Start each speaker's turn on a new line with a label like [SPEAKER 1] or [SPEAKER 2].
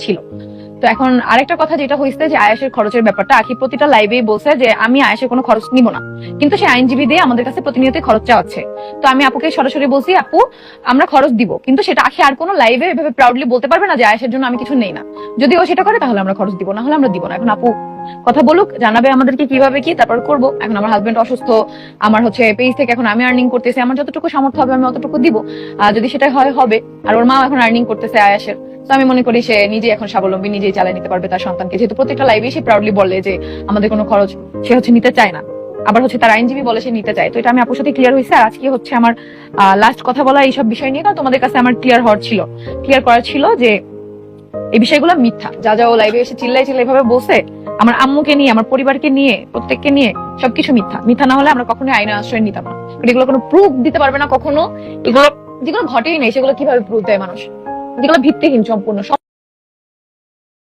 [SPEAKER 1] ছিল। তো এখন আরেকটা কথা যেটা হয়েছে যে আয়াসের খরচের ব্যাপারটা, আখি প্রতিটা লাইভেই বলছে যে আমি আয়াসের কোনো খরচ নিব না, কিন্তু সে আইনজীবী দিয়ে আমাদের কাছে প্রতিনিয়ত খরচ চাওয়াচ্ছে। তো আমি আপুকে সরাসরি বলছি, আপু আমরা খরচ দিব, কিন্তু সেটা আখি আর কোনো লাইভে এভাবে প্রাউডলি বলতে পারবে না যে আয়াসের জন্য আমি কিছু নেই না। যদি ও সেটা করে তাহলে আমরা খরচ দিব, না হলে আমরা দিব না। এখন আপু কথা বলুক, জানাবে আমাদেরকে কিভাবে কি, তারপর করবো। এখন আমার হাজবেন্ড অসুস্থ, আমার পেজ থেকে এখন আমি আর্নিং করতেছি, আমার যতটুকু সামর্থ্য হবে আমি অতটুকু দিব, যদি সেটা হয় হবে। আর ওর মা এখন আর্নিং করতেছে আয়াসের, তো আমি মনে করি সে নিজে এখন স্বাবলম্বী, নিজেই চালিয়ে নিতে পারবে তার সন্তানকে, যেহেতু প্রত্যেকটা লাইভে সে প্রাউডলি বলে যে আমাদের কোনো খরচ সে নিতে চায় না, আবার তার আইনজীবী বলে সে নিতে চায়। তো এটা আমি আপুর সাথে ক্লিয়ার হয়েছে। আর আজকে আমার লাস্ট কথা বলা এইসব বিষয় নিয়ে, কারণ তোমাদের কাছে আমার ক্লিয়ার করার ছিল যে এই বিষয়গুলো মিথ্যা। যা যা ও লাইভে এসে চিল্লাই এভাবে বসে আমার আম্মুকে নিয়ে, আমার পরিবারকে নিয়ে, প্রত্যেককে নিয়ে সবকিছু মিথ্যা না হলে আমরা কখনোই আইনের আশ্রয় নিতাম না। এগুলো কোনো প্রুফ দিতে পারবে না কখনো। এগুলো যেগুলো ঘটেই নেই সেগুলো কিভাবে প্রুফ দেয় মানুষ, যেগুলো ভিত্তিহীন সম্পূর্ণ।